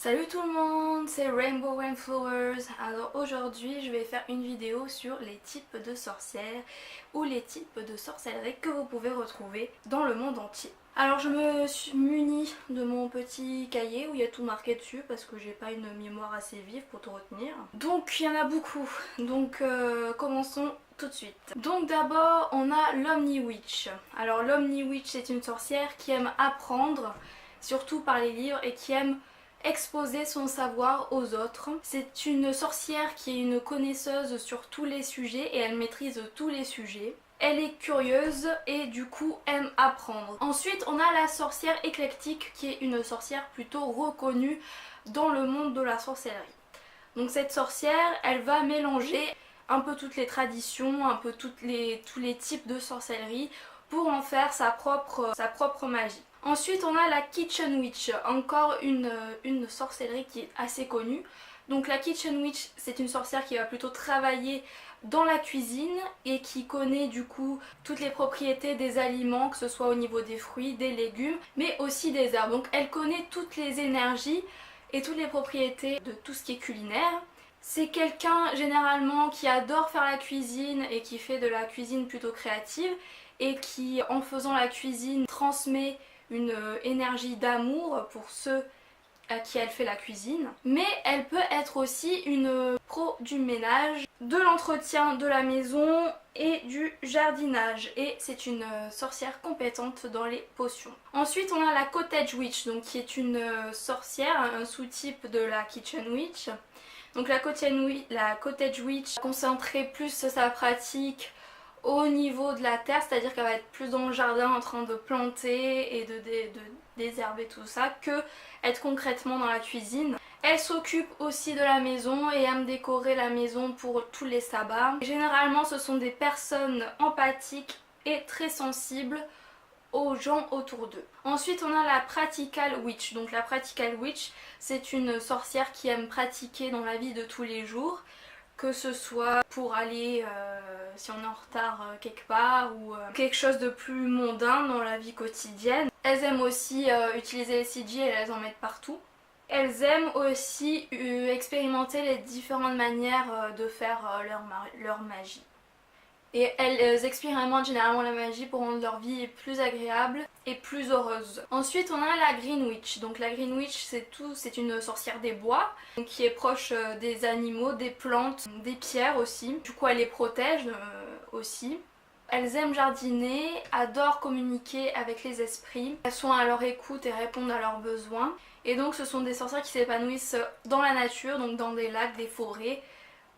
Salut tout le monde, c'est Rainbow and Flowers. Alors aujourd'hui je vais faire une vidéo sur les types de sorcières ou les types de sorcellerie que vous pouvez retrouver dans le monde entier. Alors je me suis munie de mon petit cahier où il y a tout marqué dessus parce que j'ai pas une mémoire assez vive pour tout retenir. Donc il y en a beaucoup, donc commençons tout de suite. Donc d'abord on a l'Omni-Witch. Alors l'Omni-Witch c'est une sorcière qui aime apprendre, surtout par les livres, et qui aime exposer son savoir aux autres. C'est une sorcière qui est une connaisseuse sur tous les sujets et elle maîtrise tous les sujets. Elle est curieuse et du coup aime apprendre. Ensuite on a la sorcière éclectique qui est une sorcière plutôt reconnue dans le monde de la sorcellerie. Donc cette sorcière elle va mélanger un peu toutes les traditions, un peu tous les types de sorcellerie pour en faire sa propre magie. Ensuite on a la Kitchen Witch, encore une sorcellerie qui est assez connue. Donc la Kitchen Witch c'est une sorcière qui va plutôt travailler dans la cuisine et qui connaît du coup toutes les propriétés des aliments, que ce soit au niveau des fruits, des légumes, mais aussi des herbes. Donc elle connaît toutes les énergies et toutes les propriétés de tout ce qui est culinaire. C'est quelqu'un généralement qui adore faire la cuisine et qui fait de la cuisine plutôt créative et qui en faisant la cuisine transmet une énergie d'amour pour ceux à qui elle fait la cuisine. Mais elle peut être aussi une pro du ménage, de l'entretien de la maison et du jardinage, et c'est une sorcière compétente dans les potions. Ensuite on a la Cottage Witch, donc qui est une sorcière, un sous-type de la Kitchen Witch. Donc la Cottage Witch concentrer plus sa pratique au niveau de la terre, c'est-à-dire qu'elle va être plus dans le jardin en train de planter et de désherber tout ça, que être concrètement dans la cuisine. Elle s'occupe aussi de la maison et aime décorer la maison pour tous les sabbats. Généralement ce sont des personnes empathiques et très sensibles aux gens autour d'eux. Ensuite on a la Practical Witch. Donc la Practical Witch c'est une sorcière qui aime pratiquer dans la vie de tous les jours, que ce soit pour aller si on est en retard quelque part ou quelque chose de plus mondain dans la vie quotidienne. Elles aiment aussi utiliser les CG et elles en mettent partout. Elles aiment aussi expérimenter les différentes manières de faire leur magie. Et elles expérimentent généralement la magie pour rendre leur vie plus agréable et plus heureuse. Ensuite on a la Green Witch. Donc la Green Witch c'est une sorcière des bois qui est proche des animaux, des plantes, des pierres aussi. Du coup elle les protège aussi. Elles aiment jardiner, adorent communiquer avec les esprits. Elles sont à leur écoute et répondent à leurs besoins. Et donc ce sont des sorcières qui s'épanouissent dans la nature, donc dans des lacs, des forêts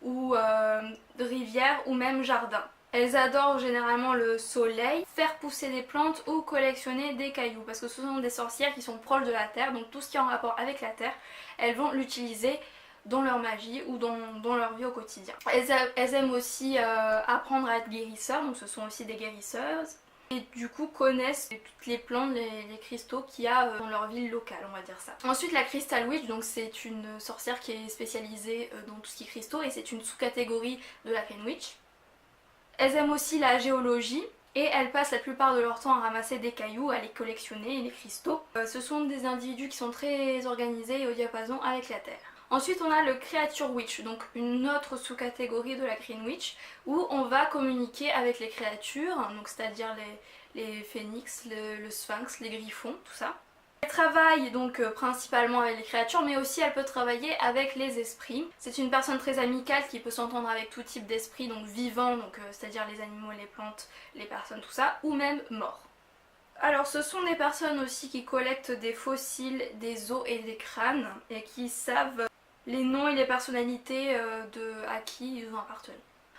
ou de rivières ou même jardins. Elles adorent généralement le soleil, faire pousser des plantes ou collectionner des cailloux, parce que ce sont des sorcières qui sont proches de la terre, donc tout ce qui est en rapport avec la terre, elles vont l'utiliser dans leur magie ou dans leur vie au quotidien. Elles aiment aussi apprendre à être guérisseurs, donc ce sont aussi des guérisseuses. Et du coup connaissent toutes les plantes, les cristaux qu'il y a dans leur ville locale, on va dire ça. Ensuite la Crystal Witch, donc c'est une sorcière qui est spécialisée dans tout ce qui est cristaux et c'est une sous-catégorie de la Green Witch. Elles aiment aussi la géologie et elles passent la plupart de leur temps à ramasser des cailloux, à les collectionner et les cristaux. Ce sont des individus qui sont très organisés et au diapason avec la terre. Ensuite on a le Creature Witch, donc une autre sous-catégorie de la Green Witch où on va communiquer avec les créatures, donc c'est-à-dire les phénix, le sphinx, les griffons, tout ça. Elle travaille donc principalement avec les créatures, mais aussi elle peut travailler avec les esprits. C'est une personne très amicale qui peut s'entendre avec tout type d'esprits, donc vivants, donc c'est-à-dire les animaux, les plantes, les personnes, tout ça, ou même morts. Alors ce sont des personnes aussi qui collectent des fossiles, des os et des crânes, et qui savent les noms et les personnalités à qui ils ont appartenu.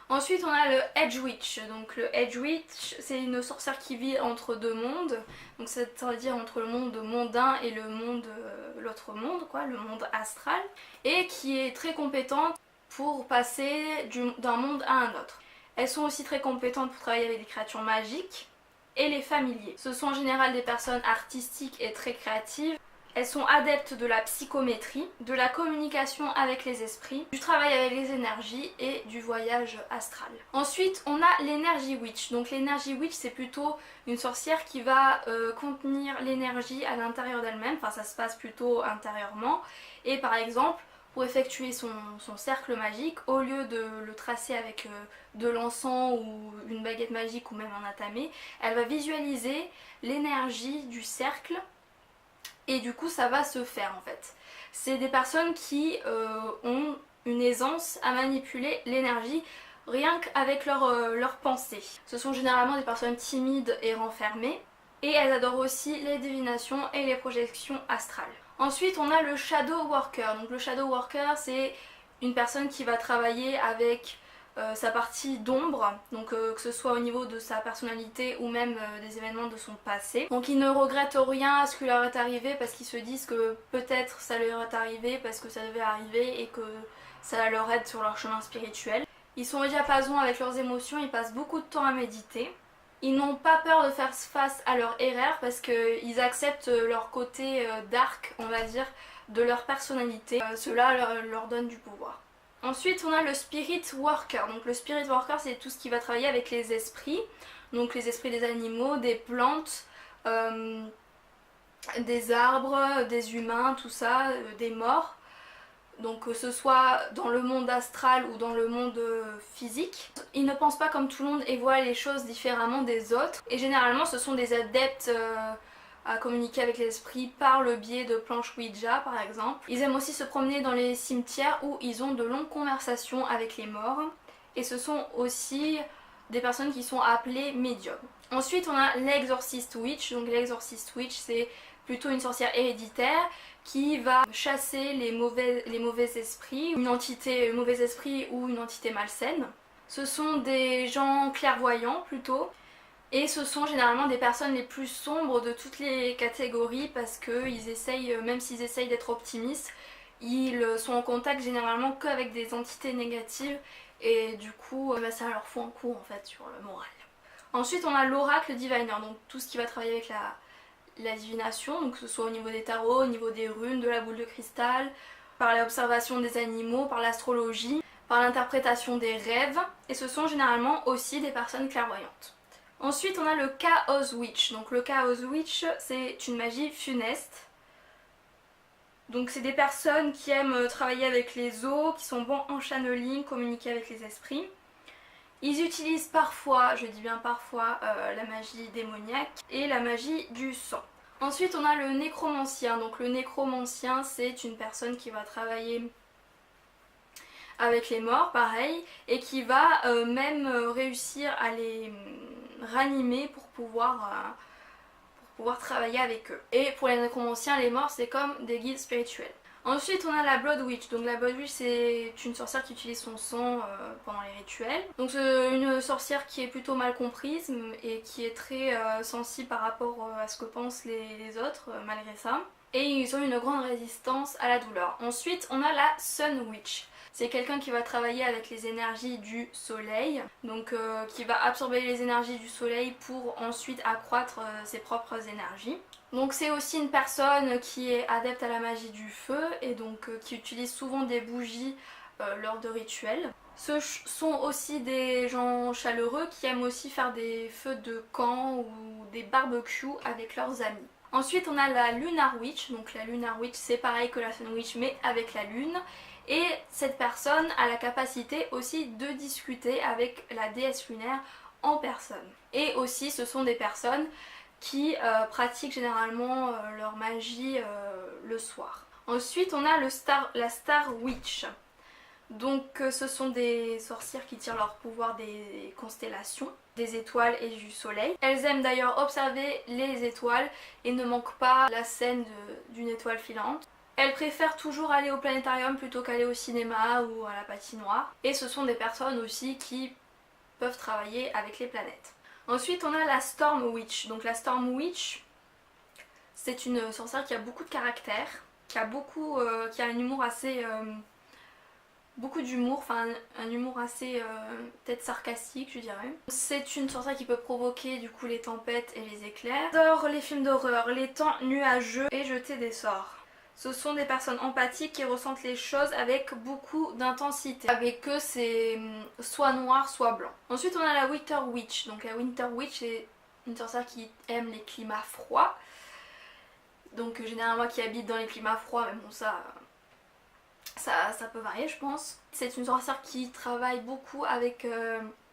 Ensuite on a le Edge Witch. Donc le Edge Witch c'est une sorcière qui vit entre deux mondes, donc c'est-à-dire entre le monde mondain et l'autre monde, quoi, le monde astral, et qui est très compétente pour passer d'un monde à un autre. Elles sont aussi très compétentes pour travailler avec des créatures magiques et les familiers. Ce sont en général des personnes artistiques et très créatives. Elles sont adeptes de la psychométrie, de la communication avec les esprits, du travail avec les énergies et du voyage astral. Ensuite, on a l'énergie witch. Donc l'énergie witch, c'est plutôt une sorcière qui va contenir l'énergie à l'intérieur d'elle-même. Enfin, ça se passe plutôt intérieurement. Et par exemple, pour effectuer son cercle magique, au lieu de le tracer avec de l'encens ou une baguette magique ou même un atamé, elle va visualiser l'énergie du cercle. Et du coup ça va se faire en fait. C'est des personnes qui ont une aisance à manipuler l'énergie rien qu'avec leurs pensées. Ce sont généralement des personnes timides et renfermées. Et elles adorent aussi les divinations et les projections astrales. Ensuite on a le Shadow Worker. Donc le Shadow Worker c'est une personne qui va travailler avec sa partie d'ombre, donc que ce soit au niveau de sa personnalité ou même des événements de son passé. Donc ils ne regrettent rien à ce qui leur est arrivé parce qu'ils se disent que peut-être ça leur est arrivé parce que ça devait arriver et que ça leur aide sur leur chemin spirituel. Ils sont au diapason avec leurs émotions, ils passent beaucoup de temps à méditer. Ils n'ont pas peur de faire face à leur erreur parce qu'ils acceptent leur côté dark, on va dire, de leur personnalité. Cela leur donne du pouvoir. Ensuite on a le Spirit Worker. Donc le Spirit Worker c'est tout ce qui va travailler avec les esprits. Donc les esprits des animaux, des plantes, des arbres, des humains, tout ça, des morts. Donc que ce soit dans le monde astral ou dans le monde physique. Ils ne pensent pas comme tout le monde et voient les choses différemment des autres. Et généralement ce sont des adeptes à communiquer avec l'esprit par le biais de planches Ouija par exemple. Ils aiment aussi se promener dans les cimetières où ils ont de longues conversations avec les morts. Et ce sont aussi des personnes qui sont appelées médiums. Ensuite on a l'Exorcist Witch. Donc l'Exorcist Witch c'est plutôt une sorcière héréditaire qui va chasser les mauvais esprits, une entité mauvais esprit ou une entité malsaine. Ce sont des gens clairvoyants plutôt. Et ce sont généralement des personnes les plus sombres de toutes les catégories parce qu'ils essayent, même s'ils essayent d'être optimistes, ils sont en contact généralement qu'avec des entités négatives et du coup ça leur fout un coup en fait sur le moral. Ensuite on a l'oracle diviner, donc tout ce qui va travailler avec la divination, donc que ce soit au niveau des tarots, au niveau des runes, de la boule de cristal, par l'observation des animaux, par l'astrologie, par l'interprétation des rêves, et ce sont généralement aussi des personnes clairvoyantes. Ensuite on a le Chaos Witch. Donc le Chaos Witch c'est une magie funeste. Donc c'est des personnes qui aiment travailler avec les eaux, qui sont bons en channeling, communiquer avec les esprits. Ils utilisent parfois, je dis bien parfois, la magie démoniaque et la magie du sang. Ensuite on a le nécromancien. Donc le nécromancien c'est une personne qui va travailler avec les morts, pareil, et qui va même réussir à les ranimer pour pouvoir travailler avec eux. Et pour les nécromanciens, les morts c'est comme des guides spirituels. Ensuite on a la Blood Witch. Donc la Blood Witch c'est une sorcière qui utilise son sang pendant les rituels. Donc c'est une sorcière qui est plutôt mal comprise et qui est très sensible par rapport à ce que pensent les autres malgré ça. Et ils ont une grande résistance à la douleur. Ensuite on a la Sun Witch. C'est quelqu'un qui va travailler avec les énergies du soleil, donc qui va absorber les énergies du soleil pour ensuite accroître ses propres énergies. Donc c'est aussi une personne qui est adepte à la magie du feu et donc qui utilise souvent des bougies lors de rituels. Ce sont aussi des gens chaleureux qui aiment aussi faire des feux de camp ou des barbecues avec leurs amis. Ensuite on a la Lunar Witch. Donc la Lunar Witch c'est pareil que la Sun Witch mais avec la lune. Et cette personne a la capacité aussi de discuter avec la déesse lunaire en personne. Et aussi ce sont des personnes qui pratiquent généralement leur magie le soir. Ensuite on a la Star Witch. Donc ce sont des sorcières qui tirent leur pouvoir des constellations, des étoiles et du soleil. Elles aiment d'ailleurs observer les étoiles et ne manquent pas la scène d'une étoile filante. Elles préfèrent toujours aller au planétarium plutôt qu'aller au cinéma ou à la patinoire. Et ce sont des personnes aussi qui peuvent travailler avec les planètes. Ensuite on a la Storm Witch. Donc la Storm Witch c'est une sorcière qui a beaucoup de caractère, qui a un humour assez beaucoup d'humour, enfin un humour assez peut-être sarcastique je dirais. C'est une sorcière qui peut provoquer du coup les tempêtes et les éclairs. J'adore les films d'horreur, les temps nuageux et jeter des sorts. Ce sont des personnes empathiques qui ressentent les choses avec beaucoup d'intensité. Avec eux c'est soit noir soit blanc. Ensuite on a la Winter Witch. Donc la Winter Witch c'est une sorcière qui aime les climats froids. Donc généralement qui habite dans les climats froids, mais bon ça peut varier je pense. C'est une sorcière qui travaille beaucoup avec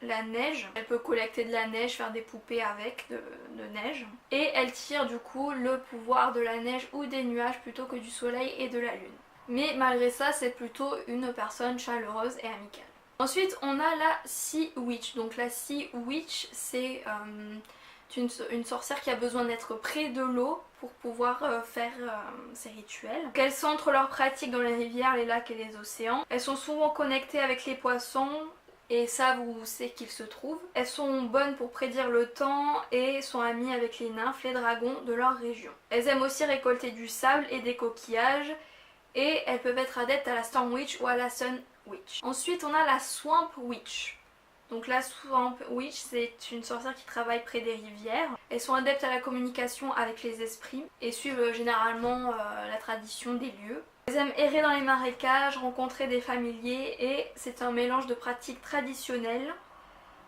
la neige. Elle peut collecter de la neige, faire des poupées avec de neige. Et elle tire du coup le pouvoir de la neige ou des nuages plutôt que du soleil et de la lune. Mais malgré ça c'est plutôt une personne chaleureuse et amicale. Ensuite on a la Sea Witch. Donc la Sea Witch c'est une sorcière qui a besoin d'être près de l'eau pour pouvoir faire ses rituels. Donc elles centrent leurs pratiques dans les rivières, les lacs et les océans. Elles sont souvent connectées avec les poissons et savent où c'est qu'ils se trouvent. Elles sont bonnes pour prédire le temps et sont amies avec les nymphes, les dragons de leur région. Elles aiment aussi récolter du sable et des coquillages et elles peuvent être adeptes à la Storm Witch ou à la Sun Witch. Ensuite on a la Swamp Witch. Donc la Swamp Witch c'est une sorcière qui travaille près des rivières. Elles sont adeptes à la communication avec les esprits et suivent généralement la tradition des lieux. Elles aiment errer dans les marécages, rencontrer des familiers et c'est un mélange de pratiques traditionnelles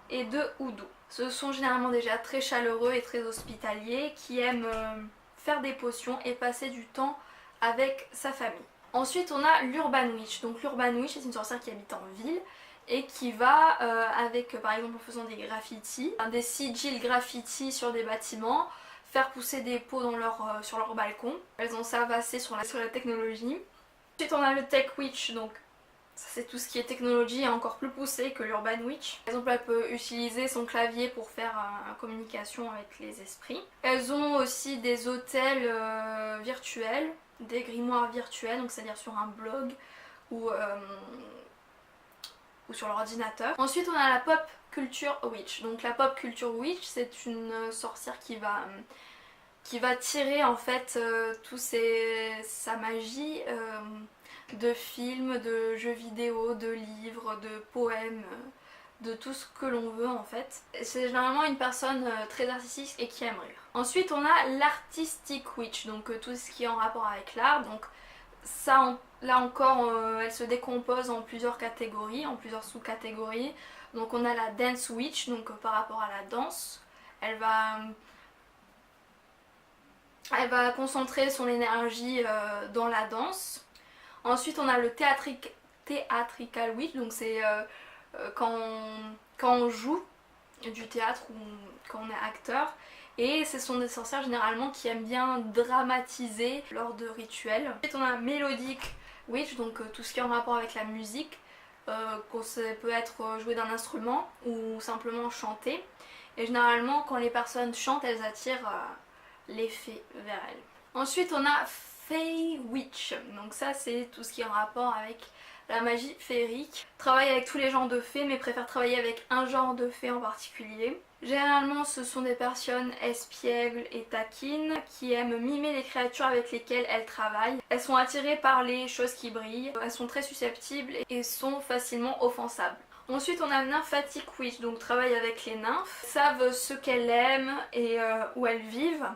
et de houdou. Ce sont généralement déjà très chaleureux et très hospitaliers qui aiment faire des potions et passer du temps avec sa famille. Ensuite on a l'Urban Witch. Donc l'Urban Witch c'est une sorcière qui habite en ville et qui va avec par exemple en faisant des graffitis, des sigils graffitis sur des bâtiments, faire pousser des pots sur leur balcon. Elles ont ça assez sur la technologie. Ensuite on a le Tech Witch, donc ça c'est tout ce qui est technologie et encore plus poussé que l'Urban Witch. Par exemple elle peut utiliser son clavier pour faire une communication avec les esprits. Elles ont aussi des hôtels virtuels, des grimoires virtuels, donc c'est-à-dire sur un blog ou sur l'ordinateur. Ensuite on a la Pop Culture Witch. Donc la Pop Culture Witch c'est une sorcière qui va tirer en fait sa magie de films, de jeux vidéo, de livres, de poèmes, de tout ce que l'on veut en fait. C'est généralement une personne très artistique et qui aime rire. Ensuite on a l'Artistic Witch, donc tout ce qui est en rapport avec l'art. Donc ça, là encore, elle se décompose en plusieurs catégories, en plusieurs sous-catégories. Donc on a la Dance Witch, donc par rapport à la danse, elle va concentrer son énergie dans la danse. Ensuite on a le Theatrical Witch, donc c'est quand on joue du théâtre ou quand on est acteur. Et ce sont des sorcières généralement qui aiment bien dramatiser lors de rituels. Ensuite on a Melodic Witch, donc tout ce qui est en rapport avec la musique. Ça peut être joué d'un instrument ou simplement chanter. Et généralement quand les personnes chantent elles attirent les fées vers elles. Ensuite on a Fey Witch, donc ça c'est tout ce qui est en rapport avec la magie féerique. Travaille avec tous les genres de fées mais préfère travailler avec un genre de fée en particulier. Généralement ce sont des personnes espiègles et taquines qui aiment mimer les créatures avec lesquelles elles travaillent. Elles sont attirées par les choses qui brillent, elles sont très susceptibles et sont facilement offensables. Ensuite on a Nymphatic Witch, donc travaille avec les nymphes, savent ce qu'elles aiment et où elles vivent,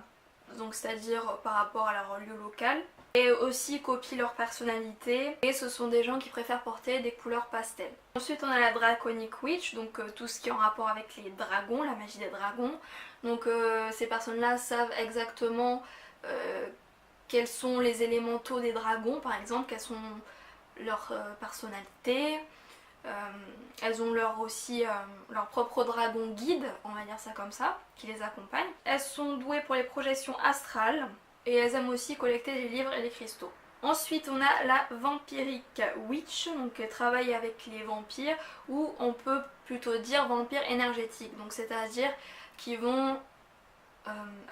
donc c'est-à-dire par rapport à leur lieu local. Et aussi copient leur personnalité et ce sont des gens qui préfèrent porter des couleurs pastel. Ensuite on a la Draconic Witch, donc tout ce qui est en rapport avec les dragons, la magie des dragons. Donc ces personnes là savent exactement quels sont les élémentaux des dragons par exemple, quelles sont leurs personnalités. Elles ont aussi leur propre dragon guide, on va dire ça comme ça, qui les accompagne. Elles sont douées pour les projections astrales. Et elles aiment aussi collecter des livres et des cristaux. Ensuite on a la Vampiric Witch, donc elle travaille avec les vampires, ou on peut plutôt dire vampires énergétiques, donc c'est-à-dire qui vont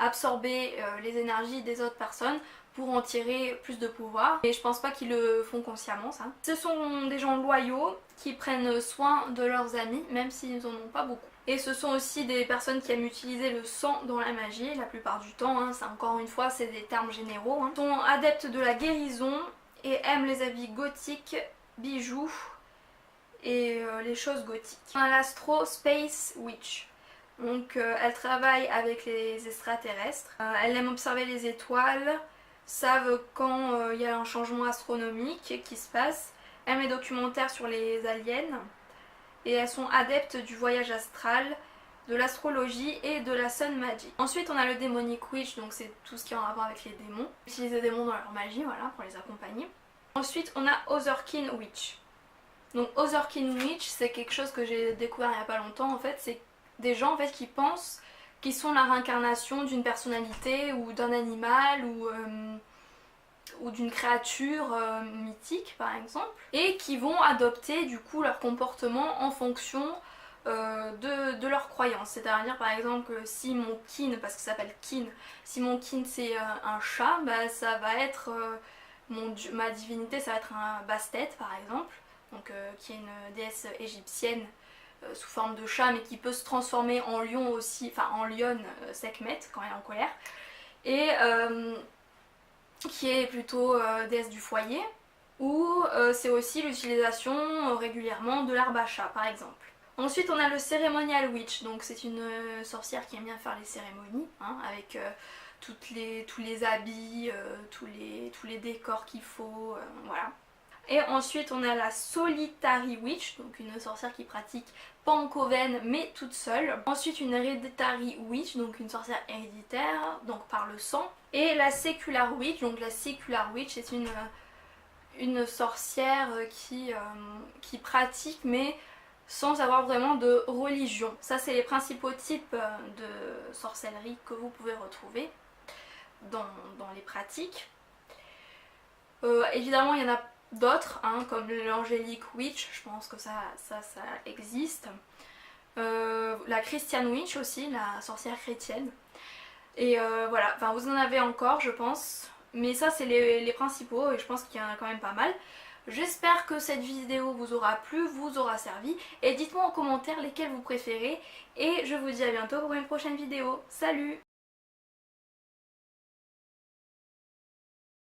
absorber les énergies des autres personnes pour en tirer plus de pouvoir. Et je pense pas qu'ils le font consciemment ça. Ce sont des gens loyaux qui prennent soin de leurs amis même s'ils en ont pas beaucoup. Et ce sont aussi des personnes qui aiment utiliser le sang dans la magie la plupart du temps, hein. Ça, encore une fois c'est des termes généraux. Sont adeptes de la guérison et aiment les habits gothiques, bijoux et les choses gothiques. On a l'Astro Space Witch. Donc elle travaille avec les extraterrestres, elle aime observer les étoiles, savent quand il y a un changement astronomique qui se passe, elle met documentaires sur les aliens et elles sont adeptes du voyage astral, de l'astrologie et de la sun magic. Ensuite on a le Demonic Witch, donc c'est tout ce qui est en rapport avec les démons. Utiliser des démons dans leur magie, voilà, pour les accompagner. Ensuite on a Otherkin Witch. Donc Otherkin Witch, c'est quelque chose que j'ai découvert il n'y a pas longtemps en fait, c'est des gens en fait qui pensent qu'ils sont la réincarnation d'une personnalité ou d'un animal ou d'une créature mythique par exemple, et qui vont adopter du coup leur comportement en fonction de leurs croyances. C'est-à-dire par exemple si mon kin, parce que ça s'appelle kin, si mon kin c'est un chat, bah, ça va être ma divinité, ça va être un Bastet par exemple, donc, qui est une déesse égyptienne sous forme de chat mais qui peut se transformer en lion aussi, enfin en lionne Sekhmet quand elle est en colère, et qui est plutôt déesse du foyer, ou c'est aussi l'utilisation régulièrement de l'arbre à chat par exemple. Ensuite on a le Ceremonial Witch, donc c'est une sorcière qui aime bien faire les cérémonies, hein, avec tous les habits, tous les décors qu'il faut, voilà. Et ensuite on a la Solitary Witch, donc une sorcière qui pratique Pancoven mais toute seule. Ensuite une Hereditary Witch, donc une sorcière héréditaire, donc par le sang. Et la Secular Witch, donc la Secular Witch c'est une sorcière qui pratique mais sans avoir vraiment de religion. Ça c'est les principaux types de sorcellerie que vous pouvez retrouver dans les pratiques. Évidemment il y en a d'autres, hein, comme l'Angelic Witch, je pense que ça existe. La Christian Witch aussi, la sorcière chrétienne. Et voilà, enfin vous en avez encore je pense, mais ça c'est les principaux et je pense qu'il y en a quand même pas mal. J'espère que cette vidéo vous aura plu, vous aura servi, et dites-moi en commentaire lesquels vous préférez, et je vous dis à bientôt pour une prochaine vidéo. Salut!